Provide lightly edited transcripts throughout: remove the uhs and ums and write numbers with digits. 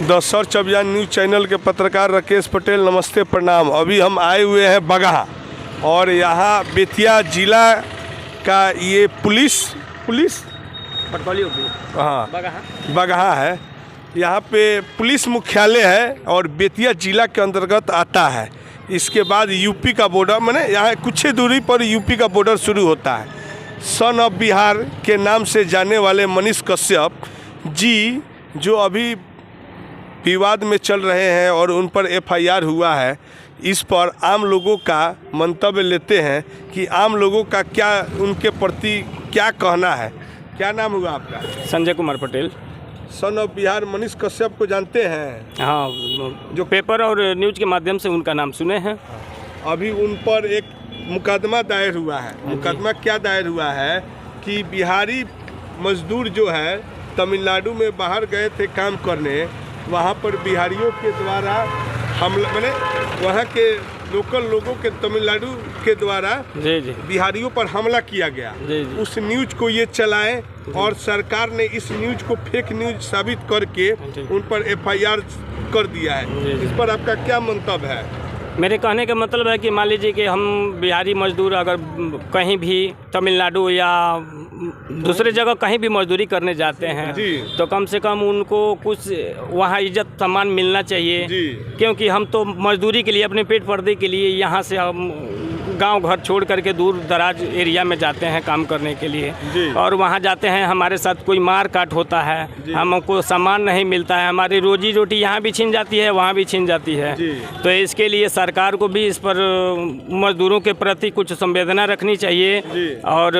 The search अभियान news channel के पत्रकार राकेश पटेल, नमस्ते प्रणाम। अभी हम आए हुए हैं बगहा, और यहाँ बेतिया जिला का ये पुलिस पटवारी हाँ बगहा है। यहाँ पे पुलिस मुख्यालय है और बेतिया जिला के अंतर्गत आता है। इसके बाद यूपी का बॉर्डर, माने यहाँ कुछ ही दूरी पर यूपी का बॉर्डर शुरू होता है। सन ऑफ बिहार के नाम से जाने वाले मनीष कश्यप जी, जो अभी विवाद में चल रहे हैं और उन पर एफआईआर हुआ है, इस पर आम लोगों का मंतव्य लेते हैं कि आम लोगों का क्या उनके प्रति क्या कहना है। क्या नाम हुआ आपका? संजय कुमार पटेल। सन ऑफ बिहार मनीष कश्यप को जानते हैं? हाँ, जो पेपर और न्यूज़ के माध्यम से उनका नाम सुने हैं। अभी उन पर एक मुकदमा दायर हुआ है। मुकदमा क्या दायर हुआ है कि बिहारी मजदूर जो है तमिलनाडु में बाहर गए थे काम करने, वहाँ पर बिहारियों के द्वारा हमला, मैंने वहाँ के लोकल लोगों के तमिलनाडु के द्वारा बिहारियों पर हमला किया गया। उस न्यूज़ को ये चलाएं और सरकार ने इस न्यूज़ को फेक न्यूज़ साबित करके उन पर एफआईआर कर दिया है। इस पर आपका क्या मंतव्य है? मेरे कहने का मतलब है कि मान लीजिए कि हम बिहारी मजदूर अगर कहीं भी तमिलनाडु या दूसरे जगह कहीं भी मजदूरी करने जाते हैं तो कम से कम उनको कुछ वहाँ इज्जत सम्मान मिलना चाहिए, क्योंकि हम तो मजदूरी के लिए, अपने पेट पर्दे के लिए यहाँ से हम गांव घर छोड़ करके दूर दराज एरिया में जाते हैं काम करने के लिए, और वहाँ जाते हैं हमारे साथ कोई मार काट होता है, हमको सम्मान नहीं मिलता है, हमारी रोजी रोटी यहाँ भी छीन जाती है, वहाँ भी छीन जाती है। तो इसके लिए सरकार को भी इस पर मजदूरों के प्रति कुछ संवेदना रखनी चाहिए, और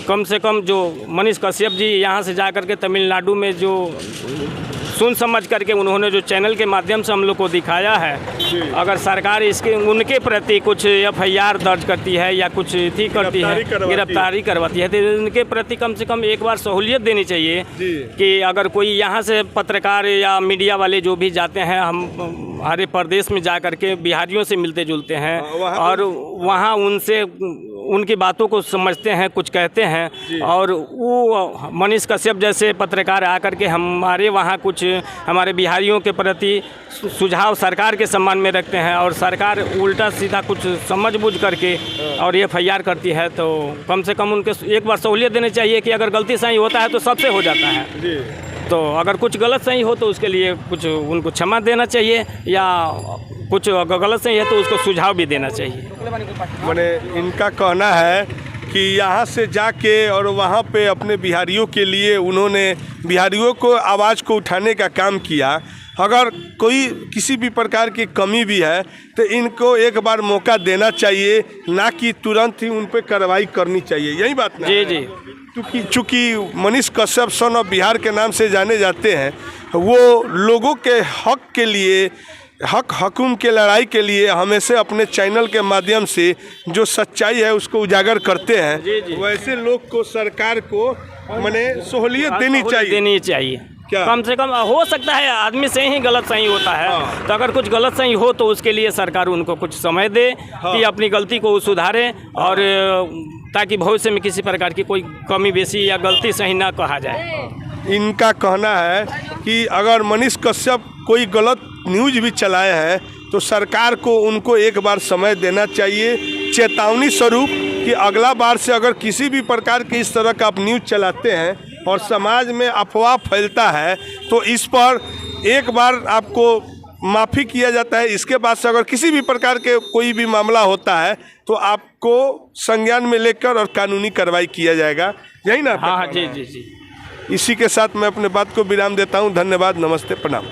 कम से कम जो मनीष कश्यप जी यहाँ से जा कर के तमिलनाडु में जो सुन समझ करके उन्होंने जो चैनल के माध्यम से हम लोग को दिखाया है, अगर सरकार इसके उनके प्रति कुछ एफआईआर दर्ज करती है या कुछ थी करती है, गिरफ्तारी करवाती है, तो इनके प्रति कम से कम एक बार सहूलियत देनी चाहिए कि अगर कोई यहाँ से पत्रकार या मीडिया वाले जो भी जाते हैं, हम हर प्रदेश में जा कर के बिहारियों से मिलते जुलते हैं और वहाँ उनसे उनकी बातों को समझते हैं, कुछ कहते हैं, और वो मनीष कश्यप जैसे पत्रकार आकर के हमारे वहाँ कुछ हमारे बिहारियों के प्रति सुझाव सरकार के सम्मान में रखते हैं, और सरकार उल्टा सीधा कुछ समझ बूझ करके और एफआईआर करती है, तो कम से कम उनके एक बार सहूलियत देनी चाहिए कि अगर गलती सही होता है तो सबसे हो जाता है, तो अगर कुछ गलत सही हो तो उसके लिए कुछ उनको क्षमा देना चाहिए, या कुछ अगर गलत सही है तो उसको सुझाव भी देना चाहिए। मैंने इनका कहना है कि यहाँ से जाके और वहाँ पे अपने बिहारियों के लिए उन्होंने बिहारियों को आवाज़ को उठाने का काम किया। अगर कोई किसी भी प्रकार की कमी भी है तो इनको एक बार मौका देना चाहिए, ना कि तुरंत ही उन पर कार्रवाई करनी चाहिए। यही बात ना? जी। चूँकि मनीष कश्यप सन ऑफ बिहार के नाम से जाने जाते हैं, वो लोगों के हक के लिए, हक हकुम के लड़ाई के लिए हमेशा अपने चैनल के माध्यम से जो सच्चाई है उसको उजागर करते हैं। वैसे लोग को सरकार को माने सहूलियत देनी चाहिए। क्या? कम से कम हो सकता है आदमी से ही गलत सही होता है, तो अगर कुछ गलत सही हो तो उसके लिए सरकार उनको कुछ समय दे कि अपनी गलती को सुधारे, और ताकि भविष्य में किसी प्रकार की कोई कमी बेसी या गलती सही ना कहा जाए। इनका कहना है कि अगर मनीष कश्यप कोई गलत न्यूज़ भी चलाए हैं तो सरकार को उनको एक बार समय देना चाहिए, चेतावनी स्वरूप, कि अगला बार से अगर किसी भी प्रकार के इस तरह का आप न्यूज़ चलाते हैं और समाज में अफवाह फैलता है तो इस पर एक बार आपको माफ़ी किया जाता है। इसके बाद से अगर किसी भी प्रकार के कोई भी मामला होता है तो आपको संज्ञान में लेकर और कानूनी कार्रवाई किया जाएगा। यही ना? हाँ, जी। इसी के साथ मैं अपने बात को विराम देता हूँ। धन्यवाद, नमस्ते, प्रणाम।